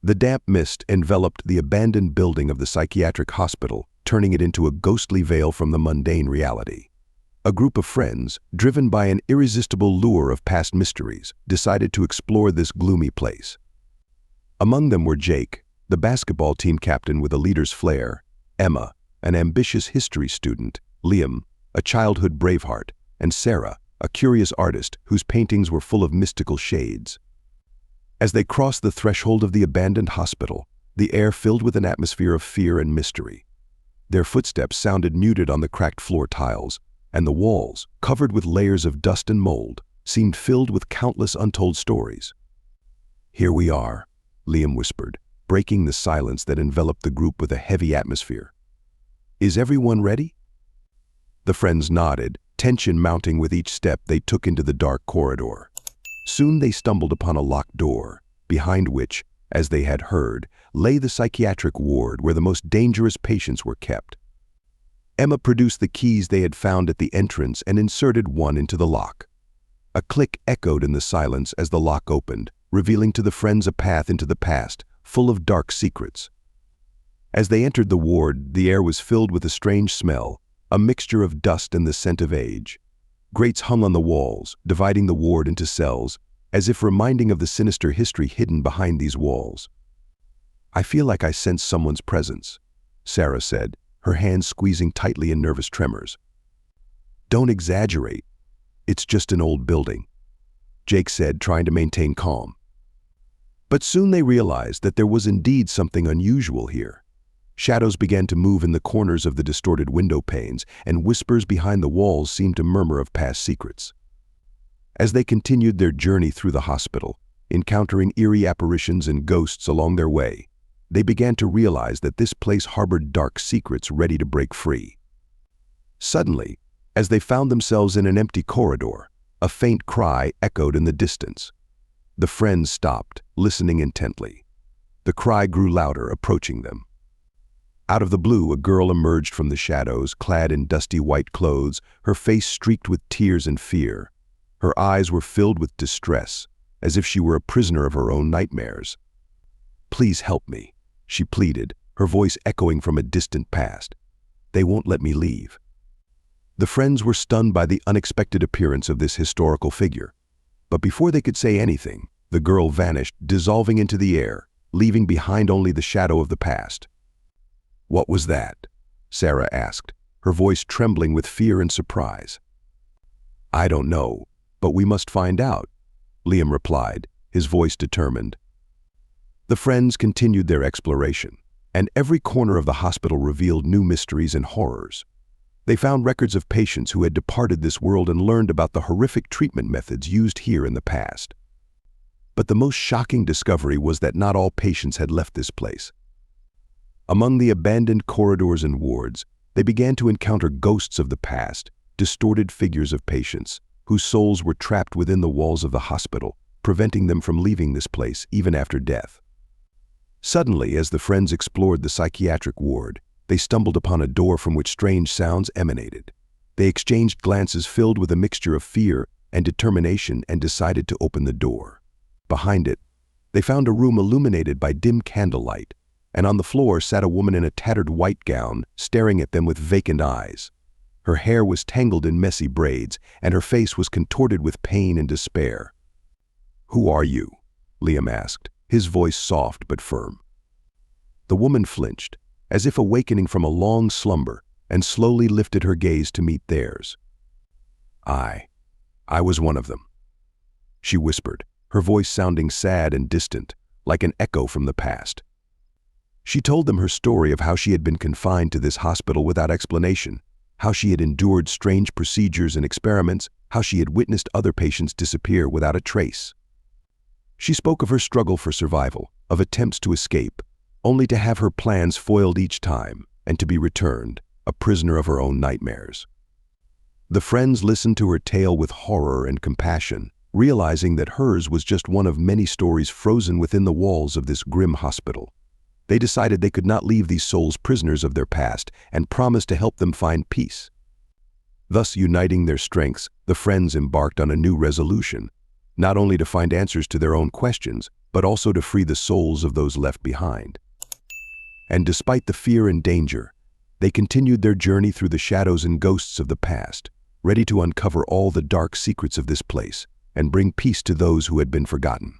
The damp mist enveloped the abandoned building of the psychiatric hospital, turning it into a ghostly veil from the mundane reality. A group of friends, driven by an irresistible lure of past mysteries, decided to explore this gloomy place. Among them were Jake, the basketball team captain with a leader's flair, Emma, an ambitious history student, Liam, a childhood braveheart, and Sarah, a curious artist whose paintings were full of mystical shades. As they crossed the threshold of the abandoned hospital, the air filled with an atmosphere of fear and mystery. Their footsteps sounded muted on the cracked floor tiles, and the walls, covered with layers of dust and mold, seemed filled with countless untold stories. "Here we are," Liam whispered, breaking the silence that enveloped the group with a heavy atmosphere. "Is everyone ready?" The friends nodded, tension mounting with each step they took into the dark corridor. Soon they stumbled upon a locked door, behind which, as they had heard, lay the psychiatric ward where the most dangerous patients were kept. Emma produced the keys they had found at the entrance and inserted one into the lock. A click echoed in the silence as the lock opened, revealing to the friends a path into the past, full of dark secrets. As they entered the ward, the air was filled with a strange smell, a mixture of dust and the scent of age. Grates hung on the walls, dividing the ward into cells, as if reminding of the sinister history hidden behind these walls. "I feel like I sense someone's presence," Sarah said, her hands squeezing tightly in nervous tremors. "Don't exaggerate. It's just an old building," Jake said, trying to maintain calm. But soon they realized that there was indeed something unusual here. Shadows began to move in the corners of the distorted window panes, and whispers behind the walls seemed to murmur of past secrets. As they continued their journey through the hospital, encountering eerie apparitions and ghosts along their way, they began to realize that this place harbored dark secrets ready to break free. Suddenly, as they found themselves in an empty corridor, a faint cry echoed in the distance. The friends stopped, listening intently. The cry grew louder, approaching them. Out of the blue, a girl emerged from the shadows, clad in dusty white clothes, her face streaked with tears and fear. Her eyes were filled with distress, as if she were a prisoner of her own nightmares. "Please help me," she pleaded, her voice echoing from a distant past. "They won't let me leave." The friends were stunned by the unexpected appearance of this historical figure. But before they could say anything, the girl vanished, dissolving into the air, leaving behind only the shadow of the past. "What was that?" Sarah asked, her voice trembling with fear and surprise. "I don't know, but we must find out," Liam replied, his voice determined. The friends continued their exploration, and every corner of the hospital revealed new mysteries and horrors. They found records of patients who had departed this world and learned about the horrific treatment methods used here in the past. But the most shocking discovery was that not all patients had left this place. Among the abandoned corridors and wards, they began to encounter ghosts of the past, distorted figures of patients, whose souls were trapped within the walls of the hospital, preventing them from leaving this place even after death. Suddenly, as the friends explored the psychiatric ward, they stumbled upon a door from which strange sounds emanated. They exchanged glances filled with a mixture of fear and determination and decided to open the door. Behind it, they found a room illuminated by dim candlelight, and on the floor sat a woman in a tattered white gown, staring at them with vacant eyes. Her hair was tangled in messy braids, and her face was contorted with pain and despair. "Who are you?" Liam asked, his voice soft but firm. The woman flinched, as if awakening from a long slumber, and slowly lifted her gaze to meet theirs. I was one of them," she whispered, her voice sounding sad and distant, like an echo from the past. She told them her story of how she had been confined to this hospital without explanation, how she had endured strange procedures and experiments, how she had witnessed other patients disappear without a trace. She spoke of her struggle for survival, of attempts to escape, only to have her plans foiled each time and to be returned, a prisoner of her own nightmares. The friends listened to her tale with horror and compassion, realizing that hers was just one of many stories frozen within the walls of this grim hospital. They decided they could not leave these souls prisoners of their past and promised to help them find peace. Thus, uniting their strengths, the friends embarked on a new resolution, not only to find answers to their own questions, but also to free the souls of those left behind. And despite the fear and danger, they continued their journey through the shadows and ghosts of the past, ready to uncover all the dark secrets of this place and bring peace to those who had been forgotten.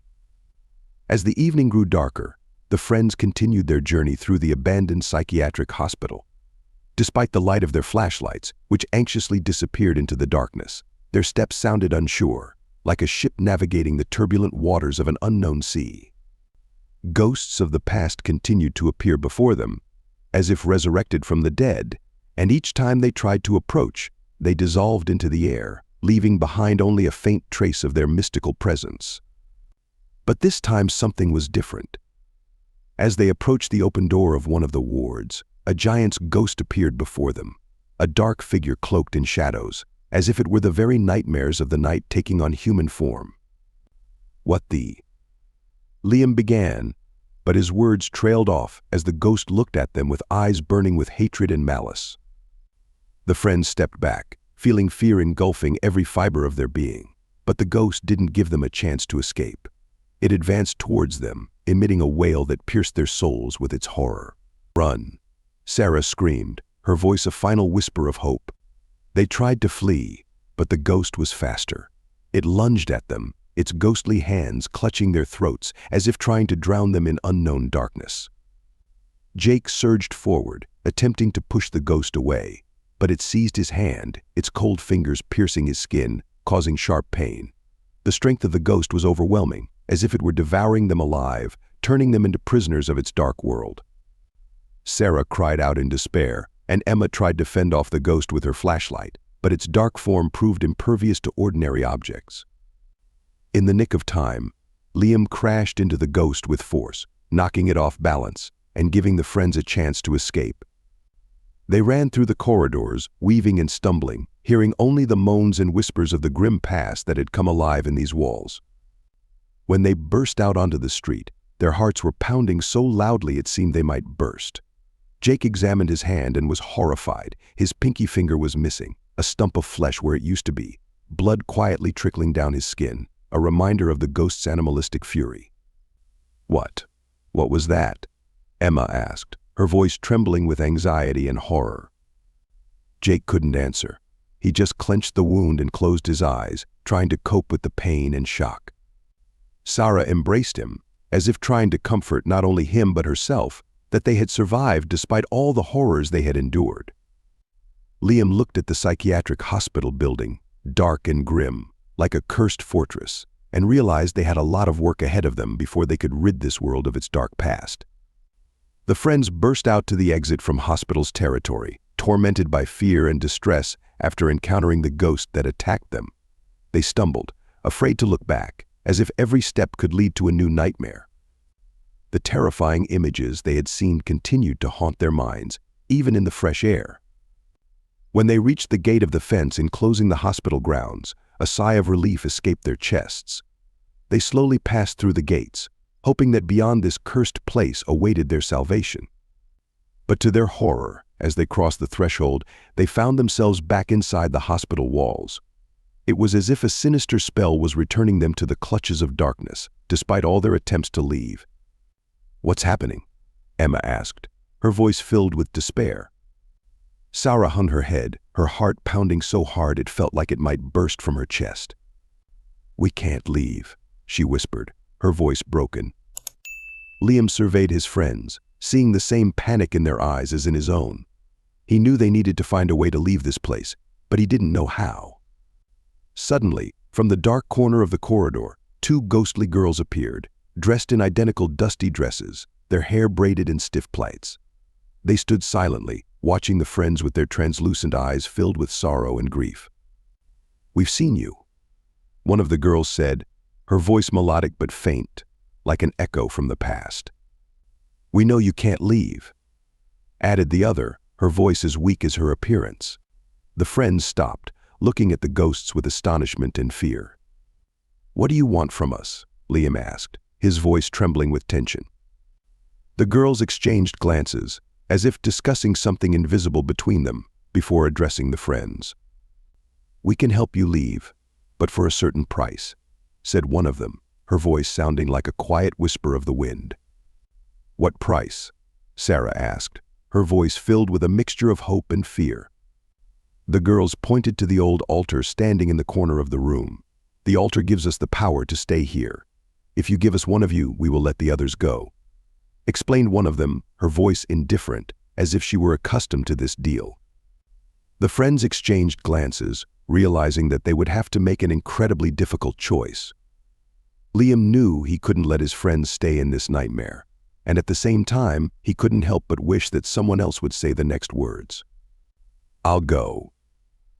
As the evening grew darker, the friends continued their journey through the abandoned psychiatric hospital. Despite the light of their flashlights, which anxiously disappeared into the darkness, their steps sounded unsure, like a ship navigating the turbulent waters of an unknown sea. Ghosts of the past continued to appear before them, as if resurrected from the dead, and each time they tried to approach, they dissolved into the air, leaving behind only a faint trace of their mystical presence. But this time something was different. As they approached the open door of one of the wards, a giant's ghost appeared before them, a dark figure cloaked in shadows, as if it were the very nightmares of the night taking on human form. "What the?" Liam began, but his words trailed off as the ghost looked at them with eyes burning with hatred and malice. The friends stepped back, feeling fear engulfing every fiber of their being, but the ghost didn't give them a chance to escape. It advanced towards them, emitting a wail that pierced their souls with its horror. "Run!" Sarah screamed, her voice a final whisper of hope. They tried to flee, but the ghost was faster. It lunged at them, its ghostly hands clutching their throats as if trying to drown them in unknown darkness. Jake surged forward, attempting to push the ghost away, but it seized his hand, its cold fingers piercing his skin, causing sharp pain. The strength of the ghost was overwhelming, as if it were devouring them alive, turning them into prisoners of its dark world. Sarah cried out in despair, and Emma tried to fend off the ghost with her flashlight, but its dark form proved impervious to ordinary objects. In the nick of time, Liam crashed into the ghost with force, knocking it off balance and giving the friends a chance to escape. They ran through the corridors, weaving and stumbling, hearing only the moans and whispers of the grim past that had come alive in these walls. When they burst out onto the street, their hearts were pounding so loudly it seemed they might burst. Jake examined his hand and was horrified. His pinky finger was missing, a stump of flesh where it used to be, blood quietly trickling down his skin, a reminder of the ghost's animalistic fury. What was that?" Emma asked, her voice trembling with anxiety and horror. Jake couldn't answer. He just clenched the wound and closed his eyes, trying to cope with the pain and shock. Sarah embraced him, as if trying to comfort not only him but herself, that they had survived despite all the horrors they had endured. Liam looked at the psychiatric hospital building, dark and grim, like a cursed fortress, and realized they had a lot of work ahead of them before they could rid this world of its dark past. The friends burst out to the exit from hospital's territory, tormented by fear and distress after encountering the ghost that attacked them. They stumbled, afraid to look back, as if every step could lead to a new nightmare. The terrifying images they had seen continued to haunt their minds, even in the fresh air. When they reached the gate of the fence enclosing the hospital grounds, a sigh of relief escaped their chests. They slowly passed through the gates, hoping that beyond this cursed place awaited their salvation. But to their horror, as they crossed the threshold, they found themselves back inside the hospital walls. It was as if a sinister spell was returning them to the clutches of darkness, despite all their attempts to leave. "What's happening?" Emma asked, her voice filled with despair. Sarah hung her head, her heart pounding so hard it felt like it might burst from her chest. "We can't leave," she whispered, her voice broken. Liam surveyed his friends, seeing the same panic in their eyes as in his own. He knew they needed to find a way to leave this place, but he didn't know how. Suddenly, from the dark corner of the corridor, two ghostly girls appeared, dressed in identical dusty dresses, their hair braided in stiff plaits. They stood silently, watching the friends with their translucent eyes filled with sorrow and grief. "We've seen you," one of the girls said, her voice melodic but faint, like an echo from the past. "We know you can't leave," added the other, her voice as weak as her appearance. The friends stopped, looking at the ghosts with astonishment and fear. "What do you want from us?" Liam asked, his voice trembling with tension. The girls exchanged glances, as if discussing something invisible between them, before addressing the friends. "We can help you leave, but for a certain price," said one of them, her voice sounding like a quiet whisper of the wind. "What price?" Sarah asked, her voice filled with a mixture of hope and fear. The girls pointed to the old altar standing in the corner of the room. "The altar gives us the power to stay here. If you give us one of you, we will let the others go," explained one of them, her voice indifferent, as if she were accustomed to this deal. The friends exchanged glances, realizing that they would have to make an incredibly difficult choice. Liam knew he couldn't let his friends stay in this nightmare, and at the same time, he couldn't help but wish that someone else would say the next words. "I'll go,"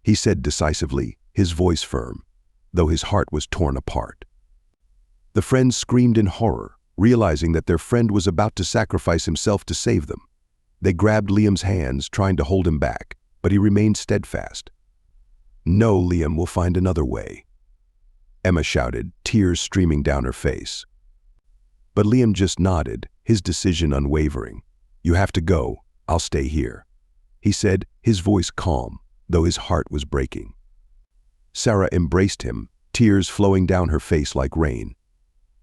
he said decisively, his voice firm, though his heart was torn apart. The friends screamed in horror, realizing that their friend was about to sacrifice himself to save them. They grabbed Liam's hands, trying to hold him back, but he remained steadfast. "No, Liam, we'll find another way," Emma shouted, tears streaming down her face. But Liam just nodded, his decision unwavering. "You have to go. I'll stay here," he said, his voice calm, though his heart was breaking. Sarah embraced him, tears flowing down her face like rain.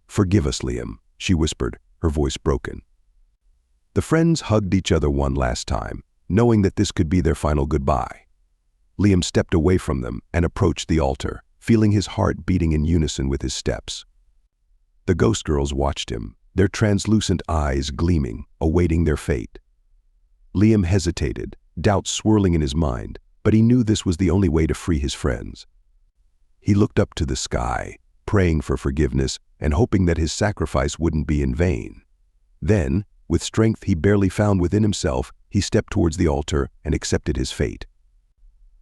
"Forgive us, Liam," she whispered, her voice broken. The friends hugged each other one last time, knowing that this could be their final goodbye. Liam stepped away from them and approached the altar, feeling his heart beating in unison with his steps. The ghost girls watched him, their translucent eyes gleaming, awaiting their fate. Liam hesitated, doubts swirling in his mind, but he knew this was the only way to free his friends. He looked up to the sky, praying for forgiveness and hoping that his sacrifice wouldn't be in vain. Then, with strength he barely found within himself, he stepped towards the altar and accepted his fate.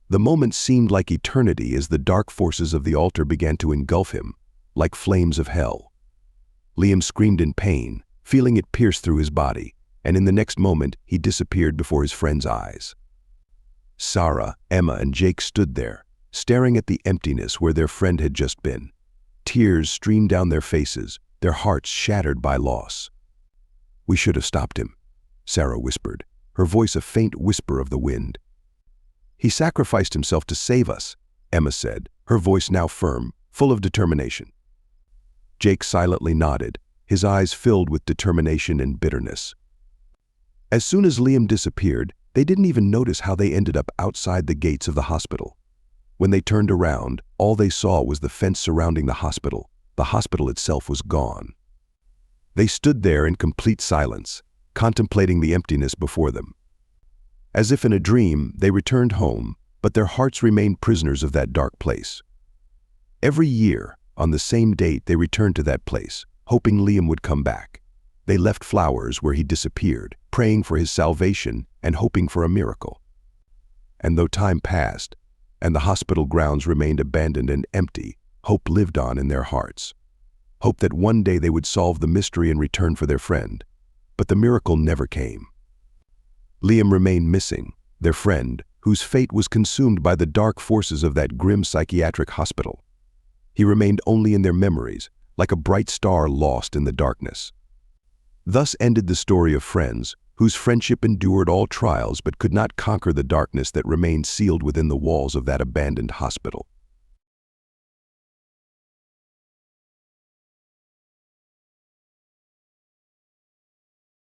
The moment seemed like eternity as the dark forces of the altar began to engulf him, like flames of hell. Liam screamed in pain, feeling it pierce through his body, and in the next moment he disappeared before his friends' eyes. Sarah, Emma, and Jake stood there, staring at the emptiness where their friend had just been. Tears streamed down their faces, their hearts shattered by loss. "We should have stopped him," Sarah whispered, her voice a faint whisper of the wind. "He sacrificed himself to save us," Emma said, her voice now firm, full of determination. Jake silently nodded, his eyes filled with determination and bitterness. As soon as Liam disappeared, they didn't even notice how they ended up outside the gates of the hospital. When they turned around, all they saw was the fence surrounding the hospital. The hospital itself was gone. They stood there in complete silence, contemplating the emptiness before them. As if in a dream, they returned home, but their hearts remained prisoners of that dark place. Every year, on the same date, they returned to that place, hoping Liam would come back. They left flowers where he disappeared, praying for his salvation and hoping for a miracle. And though time passed, and the hospital grounds remained abandoned and empty, hope lived on in their hearts. Hope that one day they would solve the mystery and return for their friend. But the miracle never came. Liam remained missing, their friend, whose fate was consumed by the dark forces of that grim psychiatric hospital. He remained only in their memories, like a bright star lost in the darkness. Thus ended the story of friends, whose friendship endured all trials but could not conquer the darkness that remained sealed within the walls of that abandoned hospital.